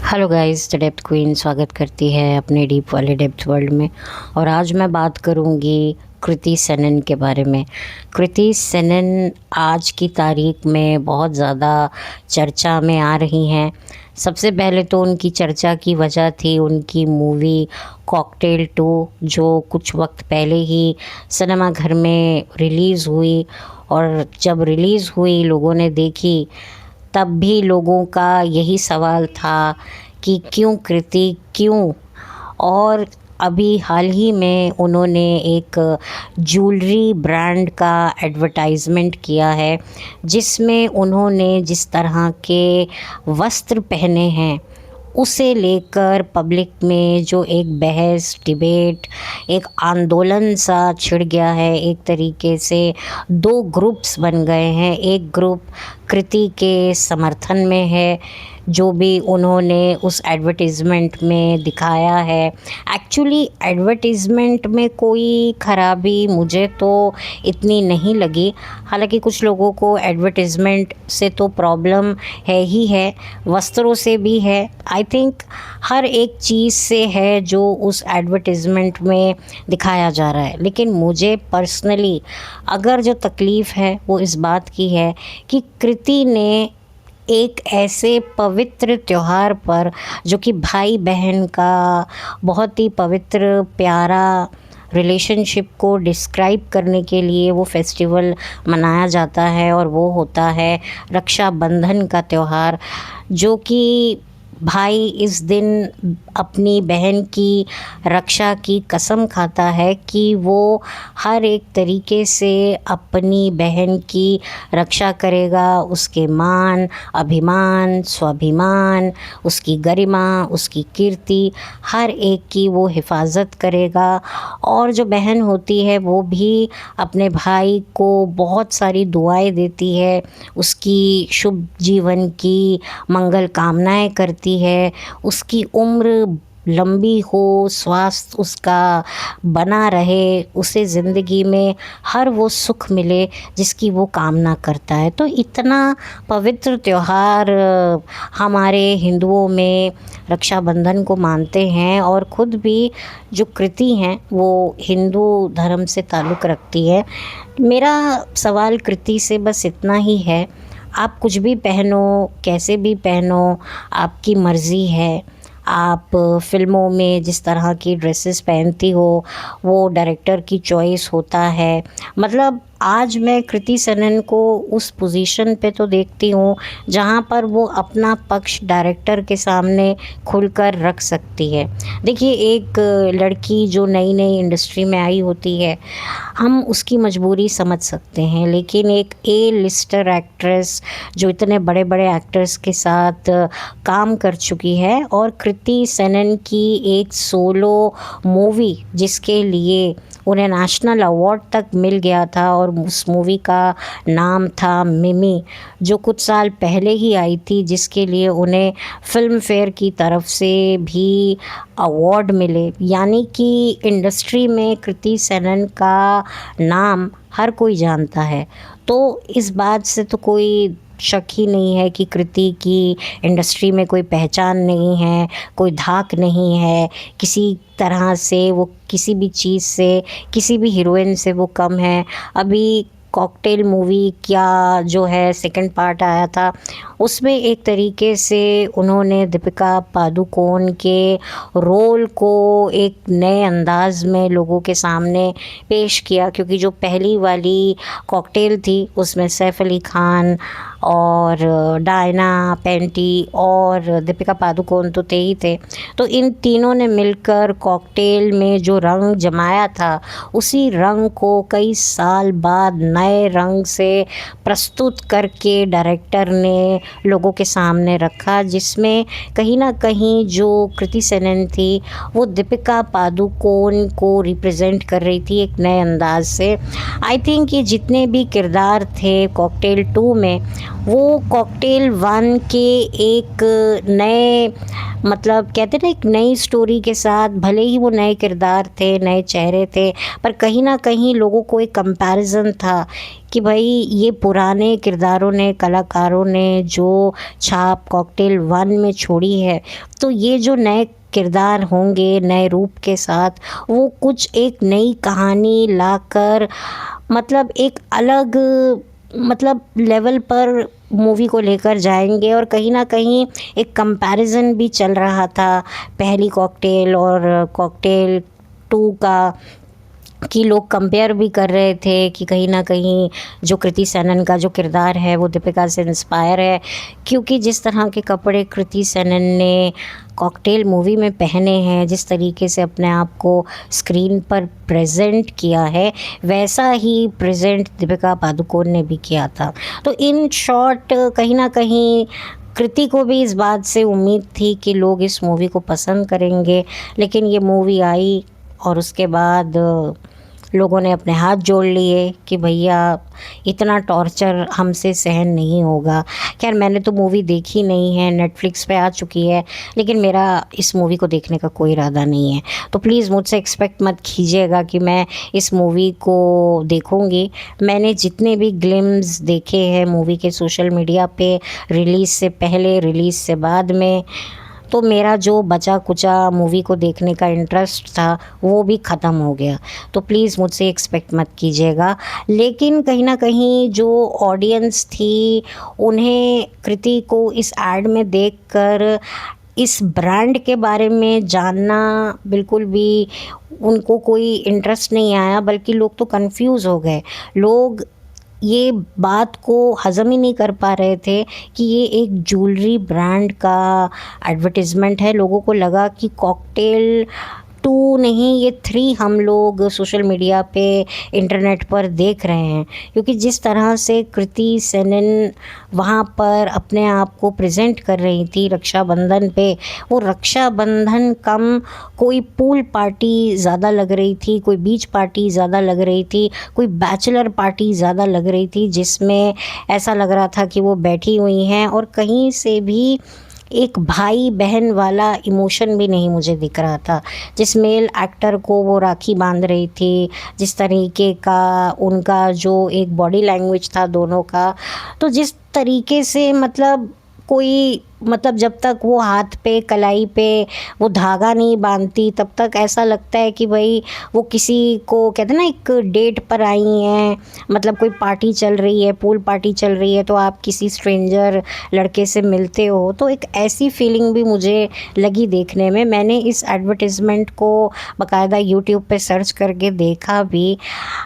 Hello guys, the depth queen स्वागत करती है अपने डीप वाले डेप्थ वर्ल्ड में। और आज मैं बात करूंगी कृति सेनन के बारे में। कृति सेनन आज की तारीख में बहुत ज़्यादा चर्चा में आ रही हैं। सबसे पहले तो उनकी चर्चा की वजह थी उनकी मूवी कॉकटेल 2, जो कुछ वक्त पहले ही सिनेमा घर में रिलीज़ हुई। और जब रिलीज़ हुई, लोगों ने देखी, तब भी लोगों का यही सवाल था कि क्यों कृति, क्यों। और अभी हाल ही में उन्होंने एक ज्वेलरी ब्रांड का एडवर्टाइजमेंट किया है, जिसमें उन्होंने जिस तरह के वस्त्र पहने हैं उसे लेकर पब्लिक में जो एक बहस, डिबेट, एक आंदोलन सा छिड़ गया है। एक तरीके से दो ग्रुप्स बन गए हैं। एक ग्रुप कृति के समर्थन में है, जो भी उन्होंने उस एडवर्टाइजमेंट में दिखाया है। एक्चुअली एडवर्टाइजमेंट में कोई ख़राबी मुझे तो इतनी नहीं लगी। हालांकि कुछ लोगों को एडवर्टाइजमेंट से तो प्रॉब्लम है ही है, वस्त्रों से भी है। आई थिंक हर एक चीज़ से है जो उस एडवर्टाइजमेंट में दिखाया जा रहा है। लेकिन मुझे पर्सनली अगर जो तकलीफ़ है वो इस बात की है कि कृति ने एक ऐसे पवित्र त्यौहार पर, जो कि भाई बहन का बहुत ही पवित्र प्यारा रिलेशनशिप को डिस्क्राइब करने के लिए वो फेस्टिवल मनाया जाता है, और वो होता है रक्षाबंधन का त्यौहार, जो कि भाई इस दिन अपनी बहन की रक्षा की कसम खाता है कि वो हर एक तरीके से अपनी बहन की रक्षा करेगा, उसके मान, अभिमान, स्वाभिमान, उसकी गरिमा, उसकी कीर्ति, हर एक की वो हिफाजत करेगा। और जो बहन होती है वो भी अपने भाई को बहुत सारी दुआएं देती है, उसकी शुभ जीवन की मंगल कामनाएं करती है, उसकी उम्र लंबी हो, स्वास्थ्य उसका बना रहे, उसे ज़िंदगी में हर वो सुख मिले जिसकी वो कामना करता है। तो इतना पवित्र त्यौहार हमारे हिंदुओं में रक्षाबंधन को मानते हैं। और ख़ुद भी जो कृति हैं वो हिंदू धर्म से ताल्लुक़ रखती है। मेरा सवाल कृति से बस इतना ही है, आप कुछ भी पहनो, कैसे भी पहनो, आपकी मर्ज़ी है। आप फ़िल्मों में जिस तरह की ड्रेसेस पहनती हो वो डायरेक्टर की चॉइस होता है। मतलब आज मैं कृति सेनन को उस पोजीशन पे तो देखती हूँ जहाँ पर वो अपना पक्ष डायरेक्टर के सामने खुलकर रख सकती है। देखिए, एक लड़की जो नई नई इंडस्ट्री में आई होती है, हम उसकी मजबूरी समझ सकते हैं। लेकिन एक ए लिस्टर एक्ट्रेस जो इतने बड़े बड़े एक्टर्स के साथ काम कर चुकी है, और कृति सेनन की एक सोलो मूवी जिसके लिए उन्हें नेशनल अवार्ड तक मिल गया था, और उस मूवी का नाम था मिमी, जो कुछ साल पहले ही आई थी, जिसके लिए उन्हें फिल्म फेयर की तरफ से भी अवार्ड मिले। यानी कि इंडस्ट्री में कृति सेनन का नाम हर कोई जानता है। तो इस बात से तो कोई शक ही नहीं है कि कृति की इंडस्ट्री में कोई पहचान नहीं है, कोई धाक नहीं है, किसी तरह से वो किसी भी चीज़ से, किसी भी हीरोइन से वो कम है। अभी कॉकटेल मूवी क्या जो है सेकंड पार्ट आया था, उसमें एक तरीके से उन्होंने दीपिका पादुकोण के रोल को एक नए अंदाज में लोगों के सामने पेश किया। क्योंकि जो पहली वाली कॉकटेल थी उसमें सैफ अली खान और डायना पेंटी और दीपिका पादुकोण तो थे ही थे। तो इन तीनों ने मिलकर कॉकटेल में जो रंग जमाया था, उसी रंग को कई साल बाद नए रंग से प्रस्तुत करके डायरेक्टर ने लोगों के सामने रखा, जिसमें कहीं ना कहीं जो कृति सेनन थी वो दीपिका पादुकोण को रिप्रेजेंट कर रही थी एक नए अंदाज से। आई थिंक ये जितने भी किरदार थे कॉकटेल 2 में, वो कॉकटेल 1 के एक नए मतलब कहते हैं ना, एक नई स्टोरी के साथ, भले ही वो नए किरदार थे, नए चेहरे थे, पर कहीं ना कहीं लोगों को एक कंपैरिजन था कि भाई ये पुराने किरदारों ने, कलाकारों ने जो छाप कॉकटेल वन में छोड़ी है, तो ये जो नए किरदार होंगे नए रूप के साथ, वो कुछ एक नई कहानी लाकर मतलब एक अलग मतलब लेवल पर मूवी को लेकर जाएंगे। और कहीं ना कहीं एक कंपैरिजन भी चल रहा था पहली कॉकटेल और कॉकटेल टू का, कि लोग कंपेयर भी कर रहे थे कि कहीं ना कहीं जो कृति सेनन का जो किरदार है वो दीपिका से इंस्पायर है, क्योंकि जिस तरह के कपड़े कृति सेनन ने कॉकटेल मूवी में पहने हैं, जिस तरीके से अपने आप को स्क्रीन पर प्रेजेंट किया है, वैसा ही प्रेजेंट दीपिका पादुकोण ने भी किया था। तो इन शॉर्ट कहीं ना कहीं कृति को भी इस बात से उम्मीद थी कि लोग इस मूवी को पसंद करेंगे, लेकिन ये मूवी आई और उसके बाद लोगों ने अपने हाथ जोड़ लिए कि भैया इतना टॉर्चर हमसे सहन नहीं होगा। खैर मैंने तो मूवी देखी नहीं है, नेटफ्लिक्स पे आ चुकी है, लेकिन मेरा इस मूवी को देखने का कोई इरादा नहीं है। तो प्लीज़ मुझसे एक्सपेक्ट मत कीजिएगा कि मैं इस मूवी को देखूँगी। मैंने जितने भी ग्लिम्स देखे हैं मूवी के सोशल मीडिया पे, रिलीज़ से पहले, रिलीज़ से बाद में, तो मेरा जो बचा कुचा मूवी को देखने का इंटरेस्ट था वो भी ख़त्म हो गया। तो प्लीज़ मुझसे एक्सपेक्ट मत कीजिएगा। लेकिन कहीं ना कहीं जो ऑडियंस थी, उन्हें कृति को इस एड में देखकर इस ब्रांड के बारे में जानना बिल्कुल भी उनको कोई इंटरेस्ट नहीं आया, बल्कि लोग तो कंफ्यूज हो गए। लोग ये बात को हज़म ही नहीं कर पा रहे थे कि ये एक ज्वेलरी ब्रांड का एडवर्टाइजमेंट है। लोगों को लगा कि कॉकटेल 2 नहीं, ये 3 हम लोग सोशल मीडिया पे, इंटरनेट पर देख रहे हैं, क्योंकि जिस तरह से कृति सेनन वहाँ पर अपने आप को प्रेजेंट कर रही थी रक्षाबंधन पे, वो रक्षाबंधन कम कोई पूल पार्टी ज़्यादा लग रही थी, कोई बीच पार्टी ज़्यादा लग रही थी, कोई बैचलर पार्टी ज़्यादा लग रही थी, जिसमें ऐसा लग रहा था कि वो बैठी हुई हैं और कहीं से भी एक भाई बहन वाला इमोशन भी नहीं मुझे दिख रहा था। जिस मेल एक्टर को वो राखी बांध रही थी, जिस तरीके का उनका जो एक बॉडी लैंग्वेज था दोनों का, तो जिस तरीके से मतलब कोई मतलब जब तक वो हाथ पे कलाई पे वो धागा नहीं बांधती तब तक ऐसा लगता है कि भाई वो किसी को कहते हैं ना, एक डेट पर आई हैं, मतलब कोई पार्टी चल रही है, पूल पार्टी चल रही है, तो आप किसी स्ट्रेंजर लड़के से मिलते हो, तो एक ऐसी फीलिंग भी मुझे लगी देखने में। मैंने इस एडवर्टाइजमेंट को बाकायदा यूट्यूब पे सर्च करके देखा भी।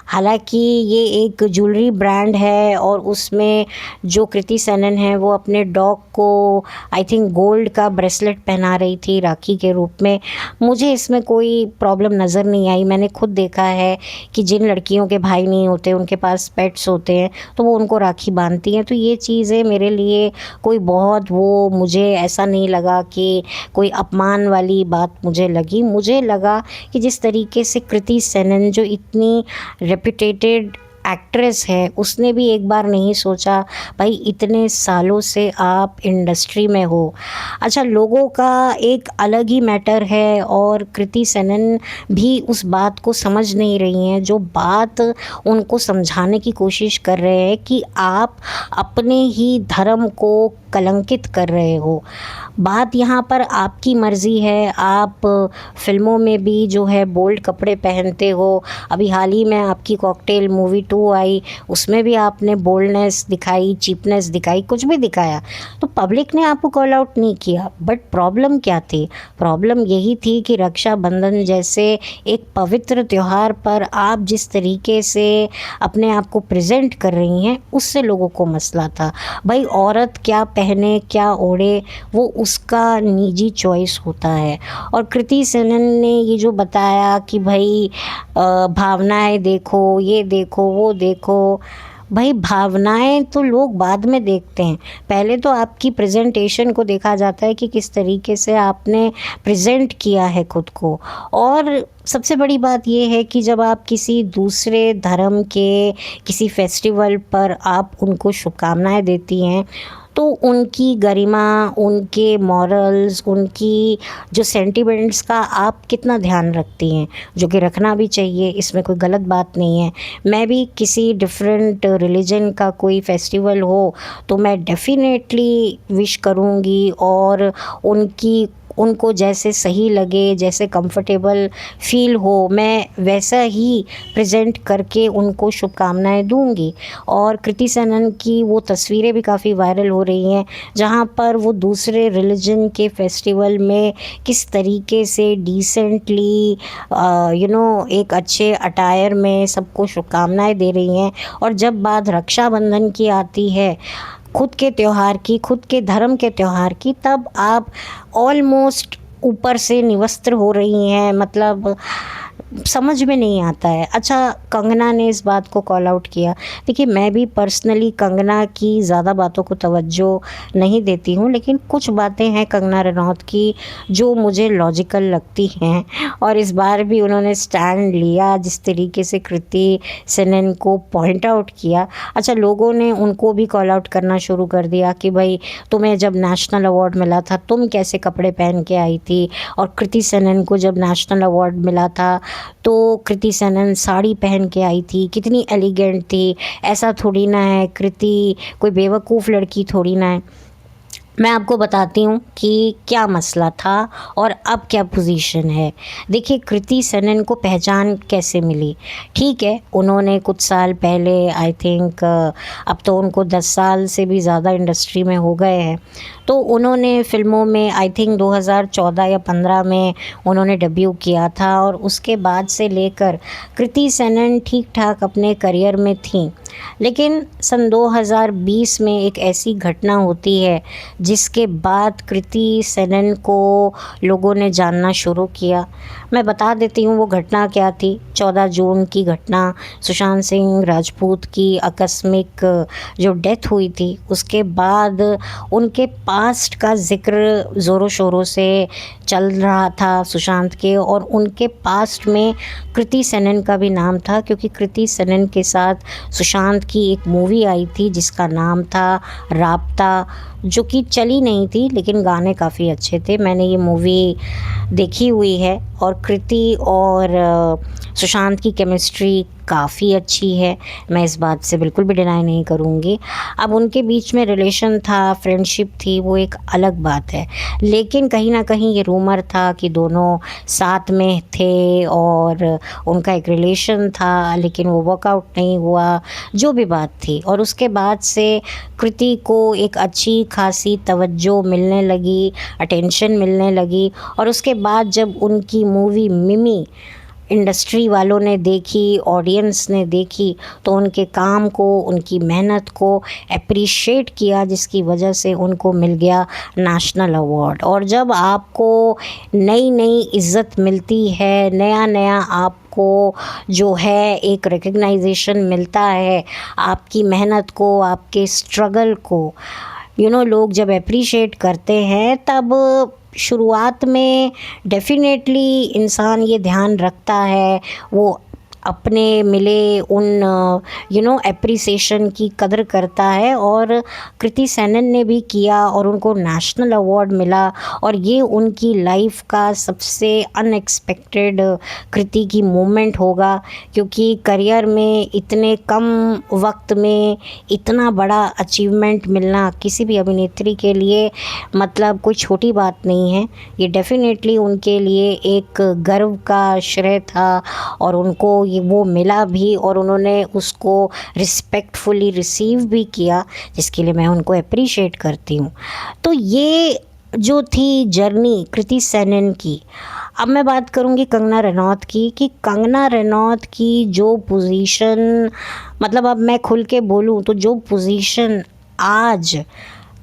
हालांकि ये एक ज्वेलरी ब्रांड है और उसमें जो कृति सेनन है वो अपने डॉग को आई थिंक गोल्ड का ब्रेसलेट पहना रही थी राखी के रूप में। मुझे इसमें कोई प्रॉब्लम नज़र नहीं आई। मैंने खुद देखा है कि जिन लड़कियों के भाई नहीं होते, उनके पास पेट्स होते हैं, तो वो उनको राखी बांधती हैं। तो ये चीज़ें मेरे लिए कोई बहुत वो मुझे ऐसा नहीं लगा कि कोई अपमान वाली बात मुझे लगी। मुझे लगा कि जिस तरीके से कृति सेनन जो इतनी रेप्यूटेटेड एक्ट्रेस है, उसने भी एक बार नहीं सोचा भाई इतने सालों से आप इंडस्ट्री में हो। अच्छा, लोगों का एक अलग ही मैटर है और कृति सेनन भी उस बात को समझ नहीं रही हैं, जो बात उनको समझाने की कोशिश कर रहे हैं कि आप अपने ही धर्म को कलंकित कर रहे हो। बात यहाँ पर आपकी मर्ज़ी है। आप फिल्मों में भी जो है बोल्ड कपड़े पहनते हो। अभी हाल ही में आपकी कॉकटेल मूवी 2 आई, उसमें भी आपने बोल्डनेस दिखाई, चीपनेस दिखाई, कुछ भी दिखाया, तो पब्लिक ने आपको कॉल आउट नहीं किया। बट प्रॉब्लम क्या थी? प्रॉब्लम यही थी कि रक्षाबंधन जैसे एक पवित्र त्यौहार पर आप जिस तरीके से अपने आप को प्रेजेंट कर रही हैं, उससे लोगों को मसला था। भाई औरत क्या पहने, क्या ओढ़े, वो उसका निजी चॉइस होता है। और कृति सेनन ने ये जो बताया कि भाई भावनाएं देखो, ये देखो, वो देखो, भाई भावनाएं तो लोग बाद में देखते हैं, पहले तो आपकी प्रेजेंटेशन को देखा जाता है कि किस तरीके से आपने प्रेजेंट किया है खुद को। और सबसे बड़ी बात ये है कि जब आप किसी दूसरे धर्म के किसी फेस्टिवल पर आप उनको शुभकामनाएं देती हैं, तो उनकी गरिमा, उनके मॉरल्स, उनकी जो सेंटिमेंट्स का आप कितना ध्यान रखती हैं, जो कि रखना भी चाहिए, इसमें कोई गलत बात नहीं है। मैं भी किसी डिफरेंट रिलीजन का कोई फेस्टिवल हो तो मैं डेफिनेटली विश करूँगी, और उनकी उनको जैसे सही लगे, जैसे कंफर्टेबल फ़ील हो, मैं वैसा ही प्रेज़ेंट करके उनको शुभकामनाएँ दूँगी। और कृति सनन की वो तस्वीरें भी काफ़ी वायरल हो रही हैं, जहाँ पर वो दूसरे रिलीजन के फेस्टिवल में किस तरीके से डिसेंटली एक अच्छे अटायर में सबको शुभकामनाएँ दे रही हैं। और जब बात रक्षाबंधन की आती है, खुद के त्योहार की, खुद के धर्म के त्योहार की, तब आप ऑलमोस्ट ऊपर से निवस्त्र हो रही हैं, मतलब समझ में नहीं आता है। अच्छा, कंगना ने इस बात को कॉल आउट किया। देखिए, मैं भी पर्सनली कंगना की ज़्यादा बातों को तवज्जो नहीं देती हूँ, लेकिन कुछ बातें हैं कंगना रनौत की जो मुझे लॉजिकल लगती हैं, और इस बार भी उन्होंने स्टैंड लिया जिस तरीके से कृति सेनन को पॉइंट आउट किया। अच्छा, लोगों ने उनको भी कॉल आउट करना शुरू कर दिया कि भाई, तुम्हें जब नेशनल अवार्ड मिला था तुम कैसे कपड़े पहन के आई थी, और कृति सेनन को जब नेशनल अवार्ड मिला था तो कृति सेनन साड़ी पहन के आई थी, कितनी एलिगेंट थी। ऐसा थोड़ी ना है, कृति कोई बेवकूफ़ लड़की थोड़ी ना है। मैं आपको बताती हूँ कि क्या मसला था और अब क्या पोजीशन है। देखिए, कृति सेनन को पहचान कैसे मिली। ठीक है, उन्होंने कुछ साल पहले, आई थिंक अब तो उनको 10 साल से भी ज़्यादा इंडस्ट्री में हो गए हैं, तो उन्होंने फ़िल्मों में आई थिंक 2014 या 15 में उन्होंने डेब्यू किया था, और उसके बाद से लेकर कृति सेनन ठीक ठाक अपने करियर में थीं। लेकिन सन 2020 में एक ऐसी घटना होती है जिसके बाद कृति सेनन को लोगों ने जानना शुरू किया। मैं बता देती हूँ वो घटना क्या थी। 14 जून की घटना, सुशांत सिंह राजपूत की आकस्मिक जो डेथ हुई थी, उसके बाद उनके पास्ट का ज़िक्र ज़ोरों शोरों से चल रहा था सुशांत के, और उनके पास्ट में कृति सेनन का भी नाम था, क्योंकि कृति सेनन के साथ सुशांत की एक मूवी आई थी जिसका नाम था राब्ता, जो कि चली नहीं थी लेकिन गाने काफ़ी अच्छे थे। मैंने ये मूवी देखी हुई है, और कृति और सुशांत की केमिस्ट्री काफ़ी अच्छी है, मैं इस बात से बिल्कुल भी डिनाई नहीं करूँगी। अब उनके बीच में रिलेशन था, फ्रेंडशिप थी, वो एक अलग बात है, लेकिन कहीं ना कहीं ये रूमर था कि दोनों साथ में थे और उनका एक रिलेशन था, लेकिन वो वर्कआउट नहीं हुआ, जो भी बात थी। और उसके बाद से कृति को एक अच्छी खासी तवज्जो मिलने लगी, अटेंशन मिलने लगी, और उसके बाद जब उनकी मूवी मिमी इंडस्ट्री वालों ने देखी, ऑडियंस ने देखी, तो उनके काम को, उनकी मेहनत को अप्रिशिएट किया, जिसकी वजह से उनको मिल गया नेशनल अवार्ड। और जब आपको नई नई इज़्ज़त मिलती है, नया नया आपको जो है एक रिकग्नाइजेशन मिलता है, आपकी मेहनत को, आपके स्ट्रगल को लोग जब अप्रिशिएट करते हैं, तब शुरुआत में डेफ़िनेटली इंसान ये ध्यान रखता है, वो अपने मिले उन एप्रिसिएशन की कदर करता है, और कृति सेनन ने भी किया और उनको नेशनल अवार्ड मिला, और ये उनकी लाइफ का सबसे अनएक्सपेक्टेड कृति की मोमेंट होगा, क्योंकि करियर में इतने कम वक्त में इतना बड़ा अचीवमेंट मिलना किसी भी अभिनेत्री के लिए मतलब कोई छोटी बात नहीं है। ये डेफ़िनेटली उनके लिए एक गर्व का श्रेय था, और उनको ये वो मिला भी, और उन्होंने उसको रिस्पेक्टफुली रिसीव भी किया, जिसके लिए मैं उनको अप्रिशिएट करती हूँ। तो ये जो थी जर्नी कृति सेनन की। अब मैं बात करूँगी कंगना रनौत की, कि कंगना रनौत की जो पोजीशन, मतलब अब मैं खुल के बोलूँ तो जो पोजीशन आज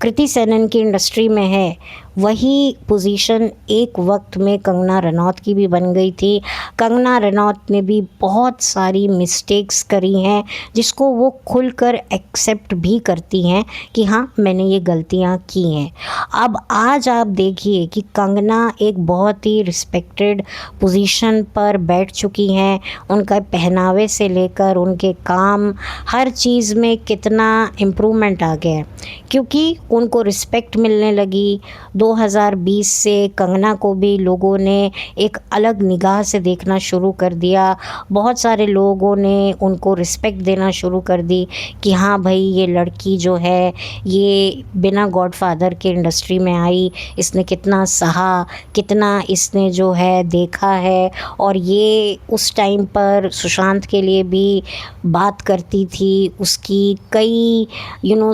कृति सेनन की इंडस्ट्री में है, वही पोजीशन एक वक्त में कंगना रनौत की भी बन गई थी। कंगना रनौत ने भी बहुत सारी मिस्टेक्स करी हैं जिसको वो खुलकर एक्सेप्ट भी करती हैं कि हाँ मैंने ये गलतियाँ की हैं। अब आज आप देखिए कि कंगना एक बहुत ही रिस्पेक्टेड पोजीशन पर बैठ चुकी हैं। उनका पहनावे से लेकर उनके काम, हर चीज़ में कितना इम्प्रूवमेंट आ गया है क्योंकि उनको रिस्पेक्ट मिलने लगी। 2020 से कंगना को भी लोगों ने एक अलग निगाह से देखना शुरू कर दिया। बहुत सारे लोगों ने उनको रिस्पेक्ट देना शुरू कर दी कि हाँ भाई ये लड़की जो है ये बिना गॉडफादर के इंडस्ट्री में आई, इसने कितना सहा, कितना इसने जो है देखा है। और ये उस टाइम पर सुशांत के लिए भी बात करती थी, उसकी कई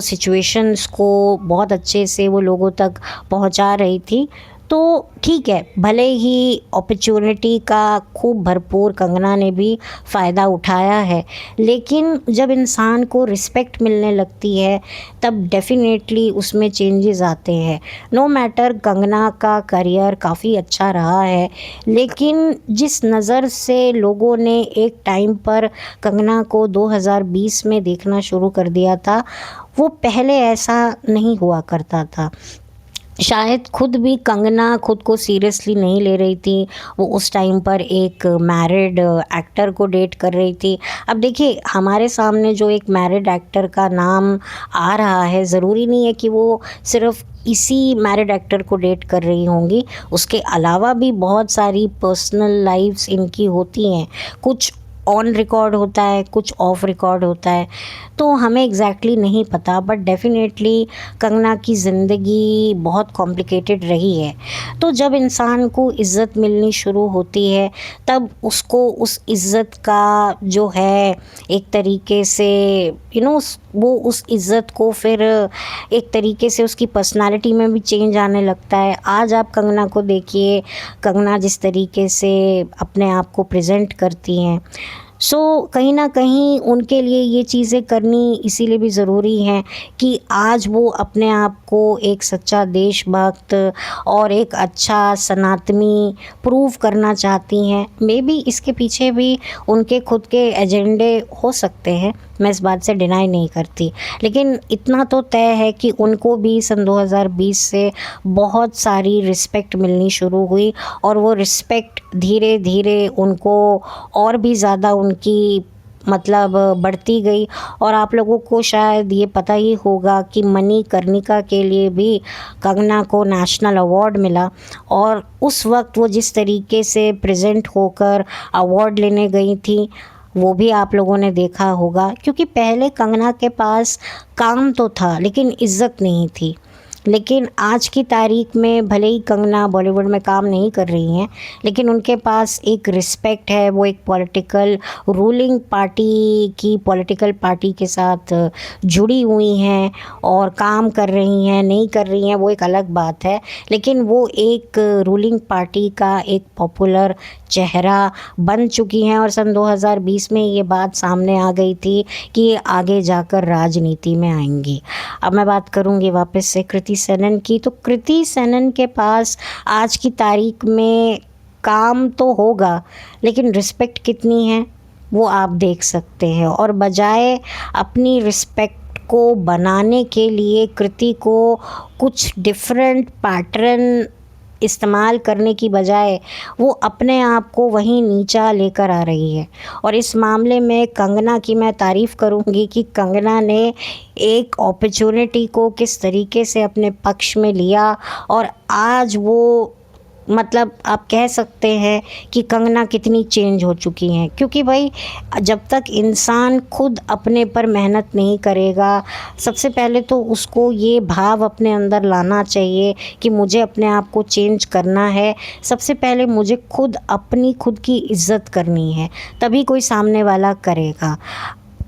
सिचुएशंस को बहुत अच्छे से वो लोगों तक पहुंचा रही थी। तो ठीक है, भले ही अपॉर्चुनिटी का खूब भरपूर कंगना ने भी फ़ायदा उठाया है, लेकिन जब इंसान को रिस्पेक्ट मिलने लगती है तब डेफिनेटली उसमें चेंजेस आते हैं। नो मैटर कंगना का करियर काफ़ी अच्छा रहा है, लेकिन जिस नज़र से लोगों ने एक टाइम पर कंगना को 2020 में देखना शुरू कर दिया था, वो पहले ऐसा नहीं हुआ करता था। शायद खुद भी कंगना खुद को सीरियसली नहीं ले रही थी। वो उस टाइम पर एक मैरिड एक्टर को डेट कर रही थी। अब देखिए हमारे सामने जो एक मैरिड एक्टर का नाम आ रहा है, ज़रूरी नहीं है कि वो सिर्फ़ इसी मैरिड एक्टर को डेट कर रही होंगी। उसके अलावा भी बहुत सारी पर्सनल लाइफ्स इनकी होती हैं। कुछ ऑन रिकॉर्ड होता है, कुछ ऑफ रिकॉर्ड होता है, तो हमें एग्जैक्टली नहीं पता। बट डेफिनेटली कंगना की ज़िंदगी बहुत कॉम्प्लिकेटेड रही है। तो जब इंसान को इज़्ज़त मिलनी शुरू होती है तब उसको उस इज़्ज़त का जो है एक तरीके से वो उस इज़्ज़त को फिर एक तरीके से उसकी पर्सनालिटी में भी चेंज आने लगता है। आज आप कंगना को देखिए, कंगना जिस तरीके से अपने आप को प्रेजेंट करती हैं, सो कहीं ना कहीं उनके लिए ये चीज़ें करनी इसीलिए भी ज़रूरी हैं कि आज वो अपने आप को एक सच्चा देशभक्त और एक अच्छा सनातनी प्रूव करना चाहती हैं। मे बी इसके पीछे भी उनके खुद के एजेंडे हो सकते हैं, मैं इस बात से डिनाई नहीं करती, लेकिन इतना तो तय है कि उनको भी सन 2020 से बहुत सारी रिस्पेक्ट मिलनी शुरू हुई और वो रिस्पेक्ट धीरे धीरे उनको और भी ज़्यादा उनकी बढ़ती गई। और आप लोगों को शायद ये पता ही होगा कि मणिकर्णिका के लिए भी कंगना को नेशनल अवार्ड मिला, और उस वक्त वो जिस तरीके से प्रेजेंट होकर अवार्ड लेने गई थी वो भी आप लोगों ने देखा होगा। क्योंकि पहले कंगना के पास काम तो था लेकिन इज़्ज़त नहीं थी। लेकिन आज की तारीख में भले ही कंगना बॉलीवुड में काम नहीं कर रही हैं, लेकिन उनके पास एक रिस्पेक्ट है। वो एक पॉलिटिकल रूलिंग पार्टी की पॉलिटिकल पार्टी के साथ जुड़ी हुई हैं और काम कर रही हैं, नहीं कर रही हैं वो एक अलग बात है, लेकिन वो एक रूलिंग पार्टी का एक पॉपुलर चेहरा बन चुकी हैं। और सन 2020 में ये बात सामने आ गई थी कि ये आगे जाकर राजनीति में आएंगी। अब मैं बात करूँगी वापस से कृति सेनन की। तो कृति सेनन के पास आज की तारीख में काम तो होगा, लेकिन रिस्पेक्ट कितनी है वो आप देख सकते हैं। और बजाय अपनी रिस्पेक्ट को बनाने के लिए कृति को कुछ डिफरेंट पैटर्न इस्तेमाल करने की बजाय वो अपने आप को वहीं नीचा लेकर आ रही है। और इस मामले में कंगना की मैं तारीफ़ करूँगी कि कंगना ने एक अपॉर्चुनिटी को किस तरीके से अपने पक्ष में लिया, और आज वो आप कह सकते हैं कि कंगना कितनी चेंज हो चुकी हैं। क्योंकि भाई जब तक इंसान खुद अपने पर मेहनत नहीं करेगा, सबसे पहले तो उसको ये भाव अपने अंदर लाना चाहिए कि मुझे अपने आप को चेंज करना है। सबसे पहले मुझे खुद की इज़्ज़त करनी है, तभी कोई सामने वाला करेगा।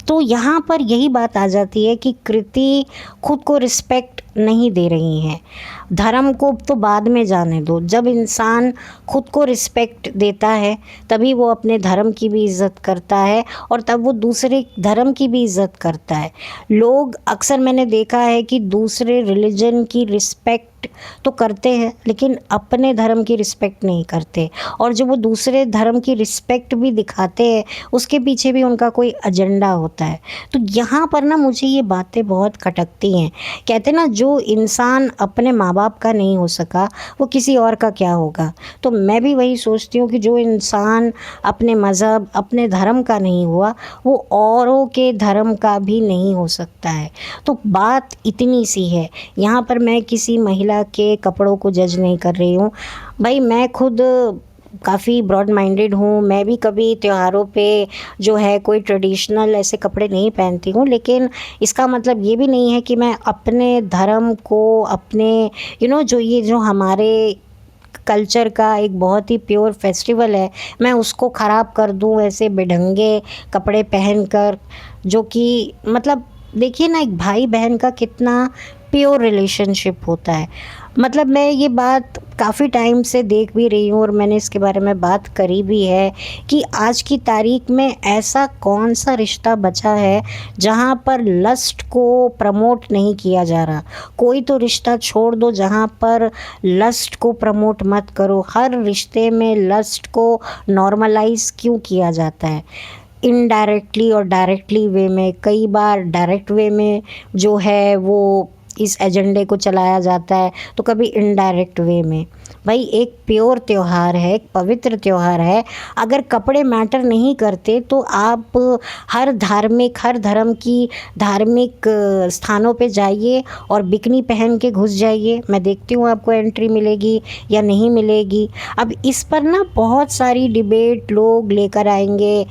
तो यहाँ पर यही बात आ जाती है कि कृति खुद को रिस्पेक्ट नहीं दे रही हैं। धर्म को तो बाद में जाने दो, जब इंसान खुद को रिस्पेक्ट देता है तभी वो अपने धर्म की भी इज़्ज़त करता है और तब वो दूसरे धर्म की भी इज़्ज़त करता है। लोग अक्सर मैंने देखा है कि दूसरे रिलीजन की रिस्पेक्ट रिस्पेक्ट तो करते हैं, लेकिन अपने धर्म की रिस्पेक्ट नहीं करते। और जो वो दूसरे धर्म की रिस्पेक्ट भी दिखाते हैं, उसके पीछे भी उनका कोई एजेंडा होता है। तो यहाँ पर ना मुझे ये बातें बहुत खटकती हैं। कहते ना, जो इंसान अपने माँ बाप का नहीं हो सका वो किसी और का क्या होगा। तो मैं भी वही सोचती हूँ कि जो इंसान अपने मज़हब, अपने धर्म का नहीं हुआ, वो औरों के धर्म का भी नहीं हो सकता है। तो बात इतनी सी है। यहाँ पर मैं किसी महिला के कपड़ों को जज नहीं कर रही हूँ। भाई मैं खुद काफ़ी ब्रॉड माइंडेड हूँ। मैं भी कभी त्योहारों पे जो है कोई ट्रेडिशनल ऐसे कपड़े नहीं पहनती हूँ, लेकिन इसका मतलब ये भी नहीं है कि मैं अपने धर्म को, अपने जो ये जो हमारे कल्चर का एक बहुत ही प्योर फेस्टिवल है, मैं उसको ख़राब कर दूँ ऐसे बेढंगे कपड़े पहनकर। जो कि मतलब देखिए ना, एक भाई बहन का कितना प्योर रिलेशनशिप होता है। मतलब मैं ये बात काफ़ी टाइम से देख भी रही हूँ और मैंने इसके बारे में बात करी भी है कि आज की तारीख में ऐसा कौन सा रिश्ता बचा है जहाँ पर लस्ट को प्रमोट नहीं किया जा रहा। कोई तो रिश्ता छोड़ दो जहाँ पर लस्ट को प्रमोट मत करो। हर रिश्ते में लस्ट को नॉर्मलाइज क्यों किया जाता है? इनडायरेक्टली और डायरेक्टली वे में, कई बार डायरेक्ट वे में जो है वो इस एजेंडे को चलाया जाता है, तो कभी इनडायरेक्ट वे में। भाई एक प्योर त्यौहार है, एक पवित्र त्यौहार है। अगर कपड़े मैटर नहीं करते तो आप हर धर्म की धार्मिक स्थानों पे जाइए और बिकनी पहन के घुस जाइए। मैं देखती हूँ आपको एंट्री मिलेगी या नहीं मिलेगी। अब इस पर ना बहुत सारी डिबेट लोग लेकर आएंगे।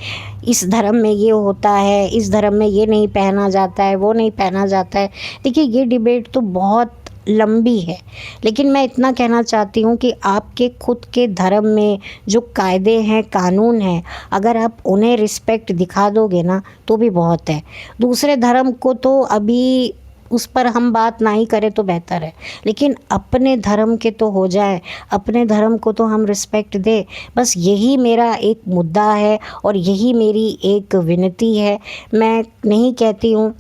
इस धर्म में ये होता है, इस धर्म में ये नहीं पहना जाता है, वो नहीं पहना जाता है। देखिए ये डिबेट तो बहुत लंबी है, लेकिन मैं इतना कहना चाहती हूँ कि आपके खुद के धर्म में जो कायदे हैं, कानून हैं, अगर आप उन्हें रिस्पेक्ट दिखा दोगे ना तो भी बहुत है। दूसरे धर्म को तो अभी उस पर हम बात ना ही करें तो बेहतर है, लेकिन अपने धर्म के तो हो जाए, अपने धर्म को तो हम रिस्पेक्ट दें। बस यही मेरा एक मुद्दा है और यही मेरी एक विनती है। मैं नहीं कहती हूँ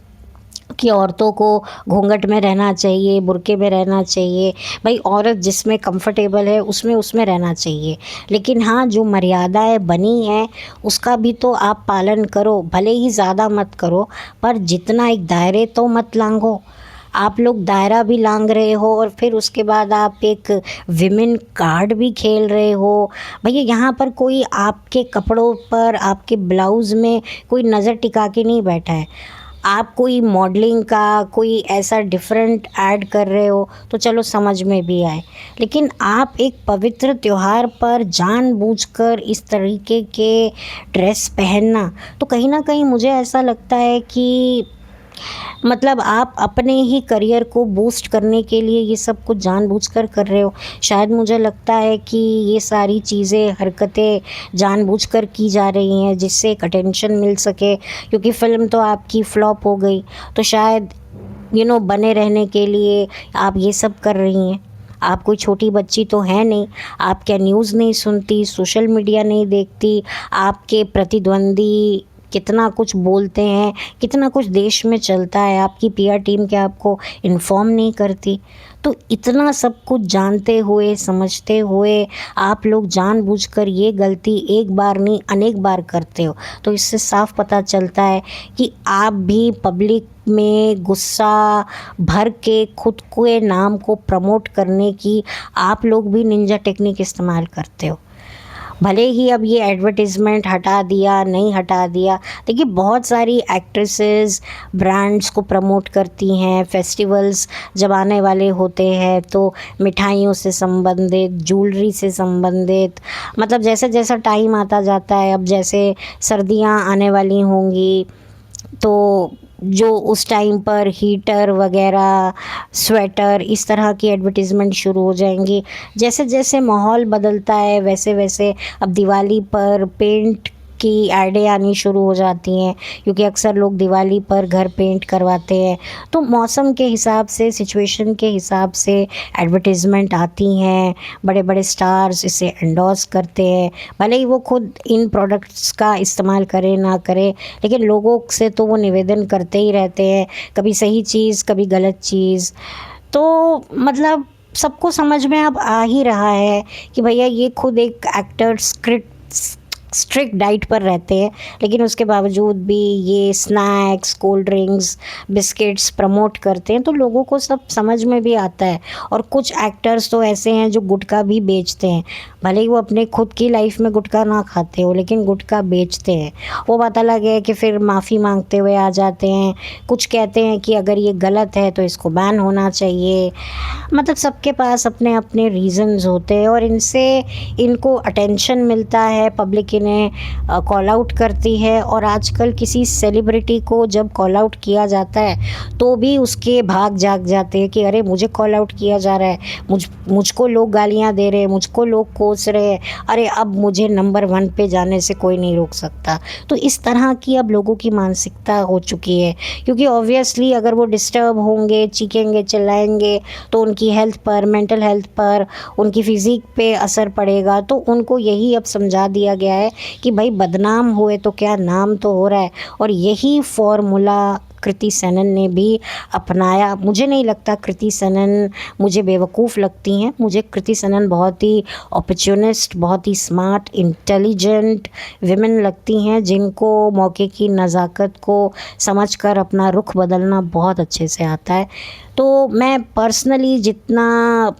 कि औरतों को घूंघट में रहना चाहिए, बुर्के में रहना चाहिए। भाई औरत जिसमें कंफर्टेबल है उसमें रहना चाहिए, लेकिन हाँ जो मर्यादाएं बनी हैं उसका भी तो आप पालन करो। भले ही ज़्यादा मत करो, पर जितना एक दायरे तो मत लांघो। आप लोग दायरा भी लांघ रहे हो और फिर उसके बाद आप एक विमेन कार्ड भी खेल रहे हो। भैया यहाँ पर कोई आपके कपड़ों पर, आपके ब्लाउज़ में कोई नज़र टिका के नहीं बैठा है। आप कोई मॉडलिंग का कोई ऐसा डिफरेंट ऐड कर रहे हो तो चलो समझ में भी आए, लेकिन आप एक पवित्र त्यौहार पर जानबूझकर इस तरीके के ड्रेस पहनना, तो कहीं ना कहीं मुझे ऐसा लगता है कि मतलब आप अपने ही करियर को बूस्ट करने के लिए ये सब कुछ जानबूझकर कर रहे हो। शायद मुझे लगता है कि ये सारी चीज़ें, हरकतें जानबूझकर की जा रही हैं जिससे एक अटेंशन मिल सके, क्योंकि फ़िल्म तो आपकी फ्लॉप हो गई। तो शायद बने रहने के लिए आप ये सब कर रही हैं। आप कोई छोटी बच्ची तो है नहीं। आप क्या न्यूज़ नहीं सुनती, सोशल मीडिया नहीं देखती? आपके प्रतिद्वंदी कितना कुछ बोलते हैं, कितना कुछ देश में चलता है, आपकी पीआर टीम क्या आपको इन्फॉर्म नहीं करती? तो इतना सब कुछ जानते हुए, समझते हुए आप लोग जानबूझकर ये गलती एक बार नहीं अनेक बार करते हो। तो इससे साफ पता चलता है कि आप भी पब्लिक में गुस्सा भर के खुद के नाम को प्रमोट करने की आप लोग भी निंजा टेक्निक इस्तेमाल करते हो। भले ही अब ये एडवर्टाइजमेंट हटा दिया, नहीं हटा दिया, देखिए बहुत सारी एक्ट्रेसेस ब्रांड्स को प्रमोट करती हैं। फेस्टिवल्स जब आने वाले होते हैं तो मिठाइयों से संबंधित, ज्वेलरी से संबंधित, मतलब जैसे जैसा टाइम आता जाता है, अब जैसे सर्दियां आने वाली होंगी तो जो उस टाइम पर हीटर वगैरह, स्वेटर, इस तरह की एडवर्टीज़मेंट शुरू हो जाएंगी। जैसे जैसे माहौल बदलता है वैसे वैसे अब दिवाली पर पेंट की एडें आनी शुरू हो जाती हैं, क्योंकि अक्सर लोग दिवाली पर घर पेंट करवाते हैं। तो मौसम के हिसाब से, सिचुएशन के हिसाब से एडवर्टीज़मेंट आती हैं। बड़े बड़े स्टार्स इसे एंडोर्स करते हैं, भले ही वो खुद इन प्रोडक्ट्स का इस्तेमाल करें ना करें, लेकिन लोगों से तो वो निवेदन करते ही रहते हैं, कभी सही चीज़, कभी गलत चीज़। तो मतलब सबको समझ में अब आ ही रहा है कि भैया ये खुद एक एक्टर स्ट्रिक्ट डाइट पर रहते हैं, लेकिन उसके बावजूद भी ये snacks, cold drinks, biscuits promote करते हैं, तो लोगों को सब समझ में भी आता है। और कुछ एक्टर्स तो ऐसे हैं जो गुटखा भी बेचते हैं, भले ही वो अपने खुद की लाइफ में गुटखा ना खाते हो, लेकिन गुटखा बेचते हैं। वो बात अलग है कि फिर माफ़ी मांगते हुए आ जाते हैं, कुछ कहते हैं कि अगर ये गलत है तो इसको बैन होना चाहिए। मतलब सबके पास अपने अपने रीज़न्स होते हैं, और इनसे इनको अटेंशन मिलता है, पब्लिक इन्हें कॉल आउट करती है। और आजकल किसी सेलिब्रिटी को जब कॉल आउट किया जाता है तो भी उसके भाग जाग जाते हैं कि अरे मुझे कॉल आउट किया जा रहा है, मुझको लोग गालियाँ दे रहे हैं, मुझको लोग कोस रहे हैं, अरे अब मुझे नंबर 1 पे जाने से कोई नहीं रोक सकता। तो इस तरह की अब लोगों की मानसिकता हो चुकी है, क्योंकि ऑब्वियसली अगर वो डिस्टर्ब होंगे, चीखेंगे, चिल्लाएंगे, तो उनकी हेल्थ पर, मेंटल हेल्थ पर, उनकी फ़िज़िक पे असर पड़ेगा। तो उनको यही अब समझा दिया गया है कि भाई बदनाम हुए तो क्या, नाम तो हो रहा है। और यही फॉर्मूला कृति सेनन ने भी अपनाया। मुझे नहीं लगता कृति सेनन मुझे बेवकूफ़ लगती हैं, मुझे कृति सेनन बहुत ही अपॉर्चुनिस्ट, बहुत ही स्मार्ट, इंटेलिजेंट विमेन लगती हैं, जिनको मौके की नज़ाकत को समझकर अपना रुख बदलना बहुत अच्छे से आता है। तो मैं पर्सनली जितना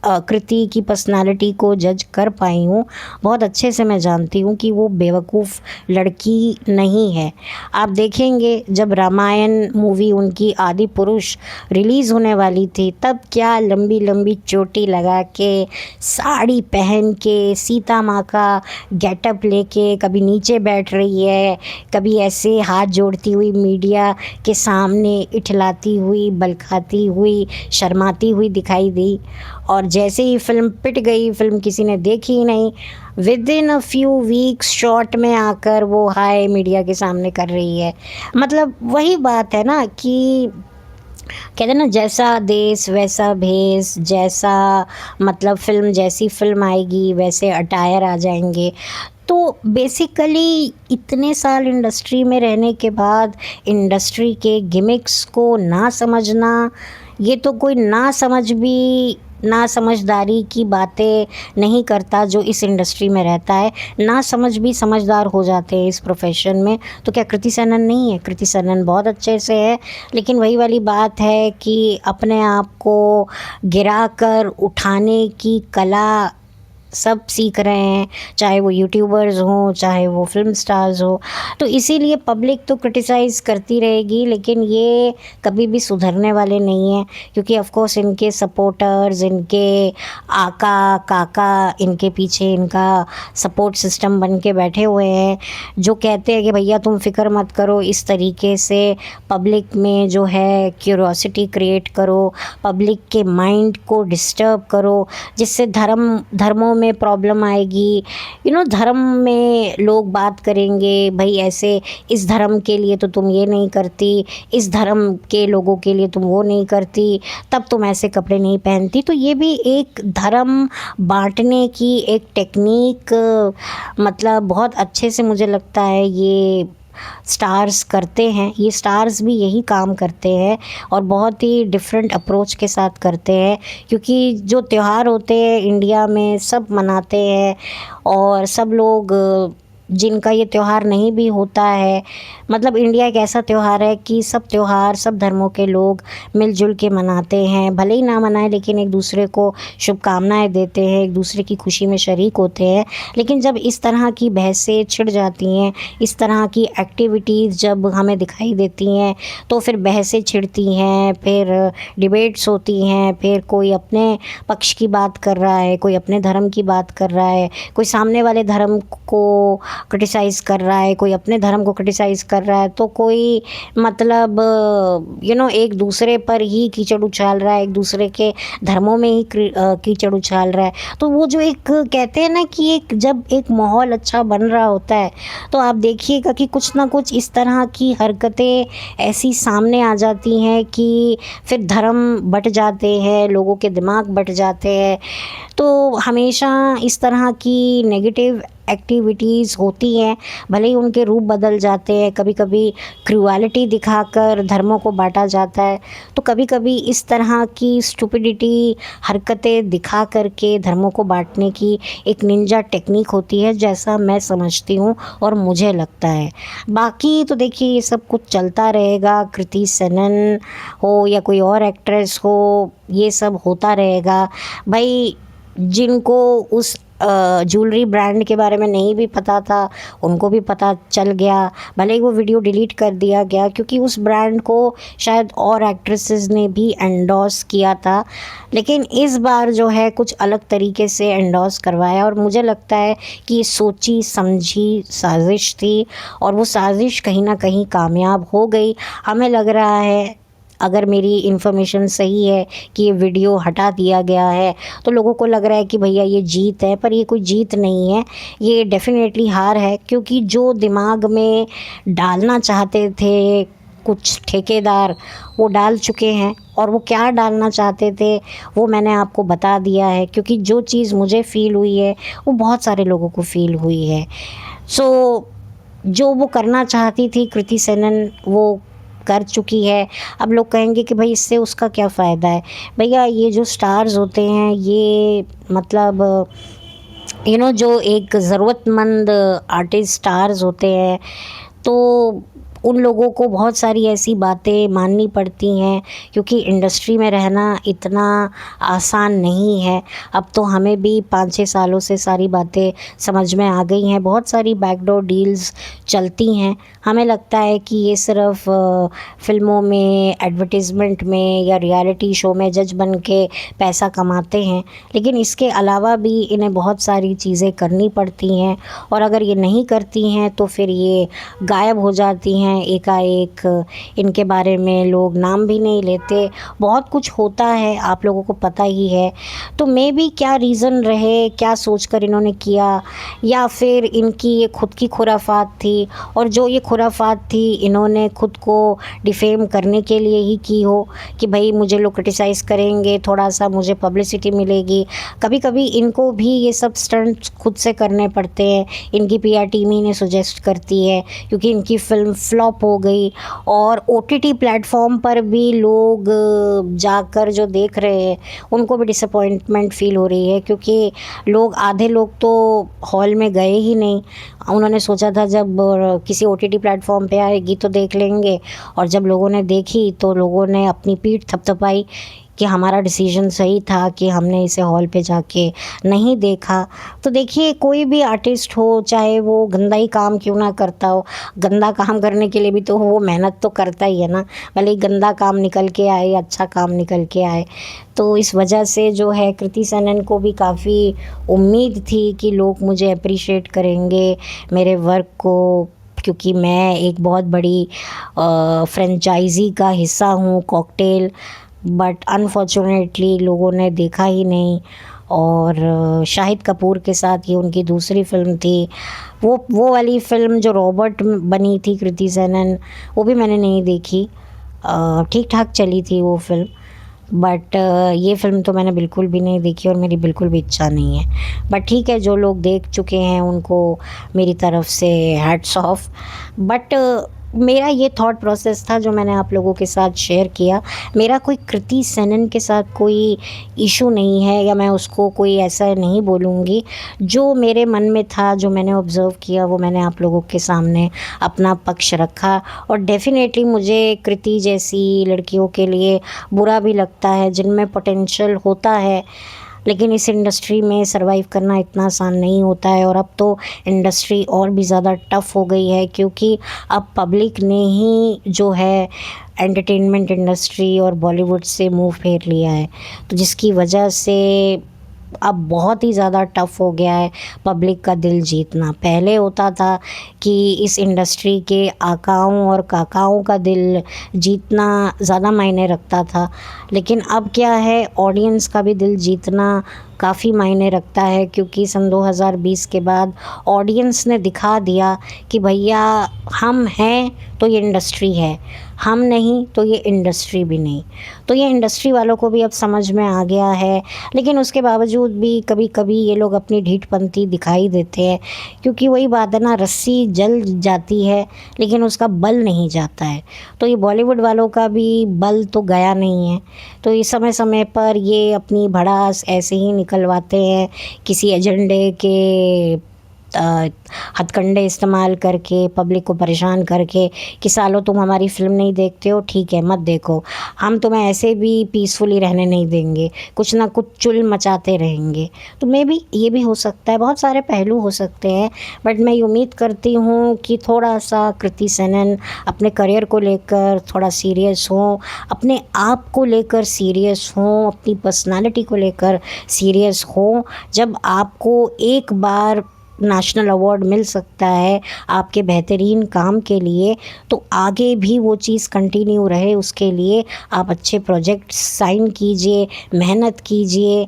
कृति की पर्सनालिटी को जज कर पाई हूँ, बहुत अच्छे से मैं जानती हूँ कि वो बेवकूफ़ लड़की नहीं है। आप देखेंगे जब रामायण मूवी उनकी आदि पुरुष रिलीज़ होने वाली थी, तब क्या लंबी लंबी चोटी लगा के, साड़ी पहन के, सीता माँ का गेटअप लेके कभी नीचे बैठ रही है, कभी ऐसे हाथ जोड़ती हुई मीडिया के सामने इठलाती हुई, बलखाती हुई, शर्माती हुई दिखाई दी। और जैसे ही फिल्म पिट गई, फिल्म किसी ने देखी ही नहीं, with in a few weeks short में आकर वो हाय मीडिया के सामने कर रही है। मतलब वही बात है ना कि कहते हैं ना, जैसा देश वैसा भेष, जैसा मतलब फिल्म, जैसी फिल्म आएगी वैसे अटायर आ जाएंगे। तो बेसिकली इतने साल इंडस्ट्री में रहने के बाद इंडस्ट्री के गिमिक्स को ना समझना, ये तो कोई ना समझ भी, ना समझदारी की बातें नहीं करता जो इस इंडस्ट्री में रहता है। ना समझ भी समझदार हो जाते हैं इस प्रोफेशन में। तो क्या कृति सेनन नहीं है? कृति सेनन बहुत अच्छे से है, लेकिन वही वाली बात है कि अपने आप को गिराकर उठाने की कला सब सीख रहे हैं, चाहे वो यूट्यूबर्स हों, चाहे वो फिल्म स्टार्स हो। तो इसीलिए पब्लिक तो क्रिटिसाइज़ करती रहेगी, लेकिन ये कभी भी सुधरने वाले नहीं हैं, क्योंकि ऑफ कोर्स इनके सपोर्टर्स, इनके आका काका इनके पीछे इनका सपोर्ट सिस्टम बन के बैठे हुए हैं, जो कहते हैं कि भैया तुम फिक्र मत करो, इस तरीके से पब्लिक में जो है क्यूरोसिटी क्रिएट करो, पब्लिक के माइंड को डिस्टर्ब करो, जिससे धर्मों में प्रॉब्लम आएगी। धर्म में लोग बात करेंगे, भाई ऐसे इस धर्म के लिए तो तुम ये नहीं करती, इस धर्म के लोगों के लिए तुम वो नहीं करती, तब तुम ऐसे कपड़े नहीं पहनती। तो ये भी एक धर्म बांटने की एक टेक्निक, मतलब बहुत अच्छे से मुझे लगता है ये स्टार्स करते हैं। ये स्टार्स भी यही काम करते हैं और बहुत ही डिफरेंट अप्रोच के साथ करते हैं, क्योंकि जो त्यौहार होते हैं इंडिया में सब मनाते हैं, और सब लोग जिनका ये त्यौहार नहीं भी होता है, मतलब इंडिया एक ऐसा त्यौहार है कि सब त्यौहार सब धर्मों के लोग मिलजुल के मनाते हैं, भले ही ना मनाएं लेकिन एक दूसरे को शुभकामनाएं देते हैं, एक दूसरे की खुशी में शरीक होते हैं। लेकिन जब इस तरह की बहसें छिड़ जाती हैं, इस तरह की एक्टिविटीज़ जब हमें दिखाई देती हैं, तो फिर बहसें छिड़ती हैं, फिर डिबेट्स होती हैं, फिर कोई अपने पक्ष की बात कर रहा है, कोई अपने धर्म की बात कर रहा है, कोई सामने वाले धर्म को क्रिटिसाइज़ कर रहा है, कोई अपने धर्म को क्रिटिसाइज़ कर रहा है, तो कोई मतलब एक दूसरे पर ही कीचड़ उछाल रहा है, एक दूसरे के धर्मों में ही कीचड़ उछाल रहा है। तो वो जो एक कहते हैं ना कि एक जब एक माहौल अच्छा बन रहा होता है, तो आप देखिएगा कि कुछ ना कुछ इस तरह की हरकतें ऐसी सामने आ जाती हैं कि फिर धर्म बँट जाते हैं, लोगों के दिमाग बँट जाते हैं। तो हमेशा इस तरह की नेगेटिव एक्टिविटीज़ होती हैं, भले ही उनके रूप बदल जाते हैं, कभी कभी क्रूअलिटी दिखाकर धर्मों को बांटा जाता है, तो कभी कभी इस तरह की स्टुपिडिटी हरकतें दिखा करके धर्मों को बांटने की एक निंजा टेक्निक होती है, जैसा मैं समझती हूँ और मुझे लगता है। बाकी तो देखिए ये सब कुछ चलता रहेगा, कृति सेनन हो या कोई और एक्ट्रेस हो, ये सब होता रहेगा भाई। जिनको उस ज्वेलरी ब्रांड के बारे में नहीं भी पता था, उनको भी पता चल गया, भले ही वो वीडियो डिलीट कर दिया गया, क्योंकि उस ब्रांड को शायद और एक्ट्रेसेस ने भी एंडोर्स किया था, लेकिन इस बार जो है कुछ अलग तरीके से एंडोर्स करवाया, और मुझे लगता है कि ये सोची समझी साजिश थी, और वो साजिश कहीं ना कहीं कामयाब हो गई। हमें लग रहा है, अगर मेरी इन्फॉर्मेशन सही है, कि ये वीडियो हटा दिया गया है, तो लोगों को लग रहा है कि भैया ये जीत है, पर ये कोई जीत नहीं है, ये डेफिनेटली हार है। क्योंकि जो दिमाग में डालना चाहते थे कुछ ठेकेदार, वो डाल चुके हैं, और वो क्या डालना चाहते थे वो मैंने आपको बता दिया है। क्योंकि जो चीज़ मुझे फ़ील हुई है वो बहुत सारे लोगों को फ़ील हुई है। सो जो वो करना चाहती थी कृति सेनन, वो कर चुकी है। अब लोग कहेंगे कि भाई इससे उसका क्या फ़ायदा है। भैया ये जो स्टार्स होते हैं, ये मतलब जो एक ज़रूरतमंद आर्टिस्ट स्टार्स होते हैं, तो उन लोगों को बहुत सारी ऐसी बातें माननी पड़ती हैं, क्योंकि इंडस्ट्री में रहना इतना आसान नहीं है। अब तो हमें भी 5-6 सालों से सारी बातें समझ में आ गई हैं, बहुत सारी बैकडोर डील्स चलती हैं। हमें लगता है कि ये सिर्फ फ़िल्मों में, एडवर्टीज़मेंट में या रियलिटी शो में जज बन के पैसा कमाते हैं, लेकिन इसके अलावा भी इन्हें बहुत सारी चीज़ें करनी पड़ती हैं, और अगर ये नहीं करती हैं तो फिर ये गायब हो जाती हैं एकाएक। इनके बारे में लोग नाम भी नहीं लेते, बहुत कुछ होता है, आप लोगों को पता ही है। तो मे बी क्या रीज़न रहे, क्या सोचकर इन्होंने किया, या फिर इनकी ये खुद की खुराफात थी, और जो ये खुराफात थी इन्होंने खुद को डिफेम करने के लिए ही की हो, कि भाई मुझे लोग क्रिटिसाइज़ करेंगे, थोड़ा सा मुझे पब्लिसिटी मिलेगी। कभी कभी इनको भी ये सब स्टंट खुद से करने पड़ते हैं, इनकी पीआर टीम ही ने सुजेस्ट करती है, क्योंकि इनकी फ़िल्म फ्लॉप हो गई, और ओटीटी प्लेटफॉर्म पर भी लोग जाकर जो देख रहे हैं उनको भी डिसअपॉइंटमेंट फ़ील हो रही है, क्योंकि आधे लोग तो हॉल में गए ही नहीं। उन्होंने सोचा था जब किसी ओटीटी प्लेटफॉर्म पे आएगी तो देख लेंगे, और जब लोगों ने देखी तो लोगों ने अपनी पीठ थपथपाई कि हमारा डिसीजन सही था कि हमने इसे हॉल पे जाके नहीं देखा। तो देखिए, कोई भी आर्टिस्ट हो, चाहे वो गंदा ही काम क्यों ना करता हो, गंदा काम करने के लिए भी तो वो मेहनत तो करता ही है ना, भले ही गंदा काम निकल के आए, अच्छा काम निकल के आए। तो इस वजह से जो है कृति सेनन को भी काफ़ी उम्मीद थी कि लोग मुझे अप्रिशिएट करेंगे, मेरे वर्क को, क्योंकि मैं एक बहुत बड़ी फ्रेंचाइजी का हिस्सा हूँ, कॉकटेल। बट अनफॉर्चुनेटली लोगों ने देखा ही नहीं, और शाहिद कपूर के साथ ये उनकी दूसरी फ़िल्म थी। वो वाली फ़िल्म जो रॉबर्ट में बनी थी कृति सेनन, वो भी मैंने नहीं देखी। ठीक ठाक चली थी वो फ़िल्म, बट ये फ़िल्म तो मैंने बिल्कुल भी नहीं देखी, और मेरी बिल्कुल भी इच्छा नहीं है। बट ठीक है, जो लोग देख चुके हैं उनको मेरी तरफ़ से हैट्स ऑफ। बट मेरा ये थॉट प्रोसेस था जो मैंने आप लोगों के साथ शेयर किया। मेरा कोई कृति सेनन के साथ कोई इशू नहीं है, या मैं उसको कोई ऐसा नहीं बोलूँगी। जो मेरे मन में था, जो मैंने ऑब्ज़र्व किया, वो मैंने आप लोगों के सामने अपना पक्ष रखा। और डेफ़िनेटली मुझे कृति जैसी लड़कियों के लिए बुरा भी लगता है, जिनमें पोटेंशियल होता है, लेकिन इस इंडस्ट्री में सर्वाइव करना इतना आसान नहीं होता है। और अब तो इंडस्ट्री और भी ज़्यादा टफ़ हो गई है, क्योंकि अब पब्लिक ने ही जो है एंटरटेनमेंट इंडस्ट्री और बॉलीवुड से मुंह फेर लिया है, तो जिसकी वजह से अब बहुत ही ज़्यादा टफ़ हो गया है पब्लिक का दिल जीतना। पहले होता था कि इस इंडस्ट्री के आकाओं और काकाओं का दिल जीतना ज़्यादा मायने रखता था, लेकिन अब क्या है, ऑडियंस का भी दिल जीतना काफ़ी मायने रखता है, क्योंकि सन 2020 के बाद ऑडियंस ने दिखा दिया कि भैया हम हैं तो ये इंडस्ट्री है, हम नहीं तो ये इंडस्ट्री भी नहीं। तो ये इंडस्ट्री वालों को भी अब समझ में आ गया है, लेकिन उसके बावजूद भी कभी कभी ये लोग अपनी ढीठपंती दिखाई देते हैं, क्योंकि वही बात है ना, रस्सी जल जाती है लेकिन उसका बल नहीं जाता है। तो ये बॉलीवुड वालों का भी बल तो गया नहीं है। तो ये समय समय पर ये अपनी भड़ास ऐसे ही निकलवाते हैं, किसी एजेंडे के हथकंडे इस्तेमाल करके, पब्लिक को परेशान करके कि सालों तुम हमारी फ़िल्म नहीं देखते हो, ठीक है मत देखो, हम तुम्हें ऐसे भी पीसफुली रहने नहीं देंगे, कुछ ना कुछ चुल मचाते रहेंगे। तो मे बी ये भी हो सकता है, बहुत सारे पहलू हो सकते हैं। बट मैं ये उम्मीद करती हूँ कि थोड़ा सा कृति सेनन अपने करियर को लेकर थोड़ा सीरियस हों, अपने आप को लेकर सीरियस हों, अपनी पर्सनालिटी को लेकर सीरियस हों। जब आपको एक बार नेशनल अवार्ड मिल सकता है आपके बेहतरीन काम के लिए, तो आगे भी वो चीज़ कंटिन्यू रहे, उसके लिए आप अच्छे प्रोजेक्ट साइन कीजिए, मेहनत कीजिए।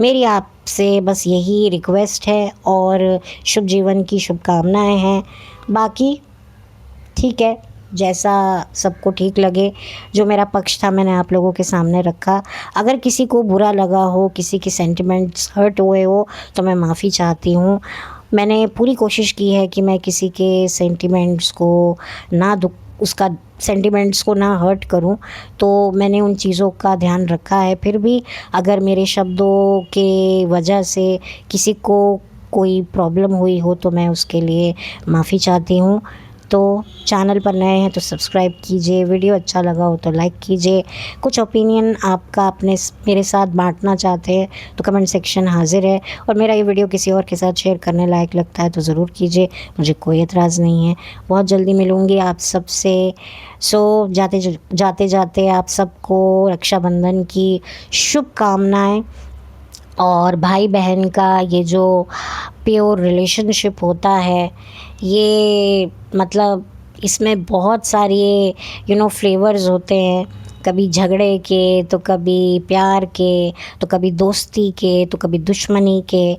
मेरी आपसे बस यही रिक्वेस्ट है और शुभ जीवन की शुभकामनाएं हैं। बाकी ठीक है, जैसा सबको ठीक लगे। जो मेरा पक्ष था मैंने आप लोगों के सामने रखा। अगर किसी को बुरा लगा हो, किसी के सेंटिमेंट्स हर्ट हुए हो, तो मैं माफ़ी चाहती हूँ। मैंने पूरी कोशिश की है कि मैं किसी के सेंटिमेंट्स को ना उसका सेंटिमेंट्स को ना हर्ट करूं, तो मैंने उन चीज़ों का ध्यान रखा है। फिर भी अगर मेरे शब्दों के वजह से किसी को कोई प्रॉब्लम हुई हो, तो मैं उसके लिए माफ़ी चाहती हूँ। तो चैनल पर नए हैं तो सब्सक्राइब कीजिए, वीडियो अच्छा लगा हो तो लाइक कीजिए। कुछ ओपिनियन आपका अपने मेरे साथ बांटना चाहते हैं तो कमेंट सेक्शन हाजिर है, और मेरा ये वीडियो किसी और के साथ शेयर करने लायक लगता है तो ज़रूर कीजिए, मुझे कोई एतराज़ नहीं है। बहुत जल्दी मिलूँगी आप सबसे। सो जाते जाते आप सबको रक्षाबंधन की शुभकामनाएँ। और भाई बहन का ये जो प्योर रिलेशनशिप होता है, ये मतलब इसमें बहुत सारे फ्लेवर्स होते हैं। कभी झगड़े के, तो कभी प्यार के, तो कभी दोस्ती के, तो कभी दुश्मनी के।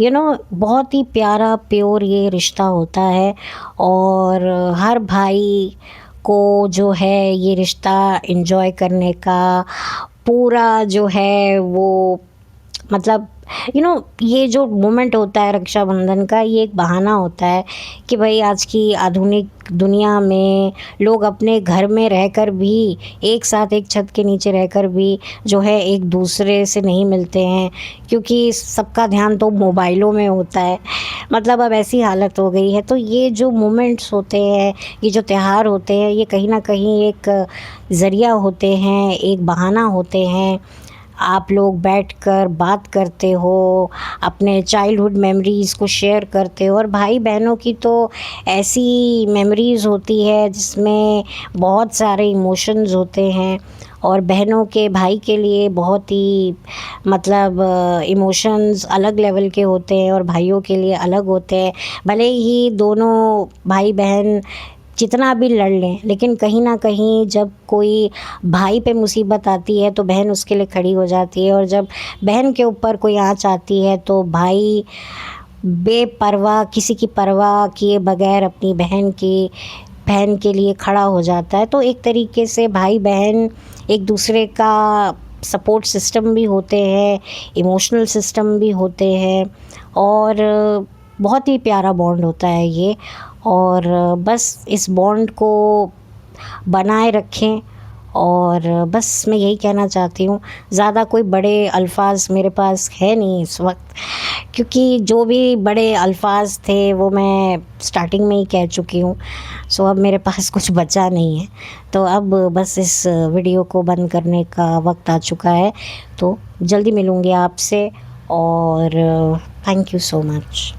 बहुत ही प्यारा प्योर ये रिश्ता होता है, और हर भाई को जो है ये रिश्ता एंजॉय करने का पूरा जो है वो मतलब ये जो मोमेंट होता है रक्षाबंधन का, ये एक बहाना होता है कि भाई आज की आधुनिक दुनिया में लोग अपने घर में रहकर भी, एक साथ एक छत के नीचे रहकर भी जो है एक दूसरे से नहीं मिलते हैं, क्योंकि सबका ध्यान तो मोबाइलों में होता है। मतलब अब ऐसी हालत हो गई है। तो ये जो मोमेंट्स होते हैं, ये जो त्यौहार होते हैं, ये कहीं ना कहीं एक ज़रिया होते हैं, एक बहाना होते हैं। आप लोग बैठकर बात करते हो, अपने चाइल्डहुड मेमोरीज़ को शेयर करते हो, और भाई बहनों की तो ऐसी मेमोरीज़ होती है जिसमें बहुत सारे इमोशंस होते हैं, और बहनों के भाई के लिए बहुत ही मतलब इमोशंस अलग लेवल के होते हैं और भाइयों के लिए अलग होते हैं। भले ही दोनों भाई बहन जितना भी लड़ लें, लेकिन कहीं ना कहीं जब कोई भाई पे मुसीबत आती है तो बहन उसके लिए खड़ी हो जाती है, और जब बहन के ऊपर कोई आँच आती है तो भाई बेपरवाह, किसी की परवाह किए बगैर अपनी बहन के लिए खड़ा हो जाता है। तो एक तरीके से भाई बहन एक दूसरे का सपोर्ट सिस्टम भी होते हैं, इमोशनल सिस्टम भी होते हैं, और बहुत ही प्यारा बॉन्ड होता है ये। और बस इस बॉन्ड को बनाए रखें, और बस मैं यही कहना चाहती हूँ। ज़्यादा कोई बड़े अल्फाज मेरे पास है नहीं इस वक्त, क्योंकि जो भी बड़े अल्फाज थे वो मैं स्टार्टिंग में ही कह चुकी हूँ। सो अब मेरे पास कुछ बचा नहीं है, तो अब बस इस वीडियो को बंद करने का वक्त आ चुका है। तो जल्दी मिलूँगी आपसे, और थैंक यू सो मच।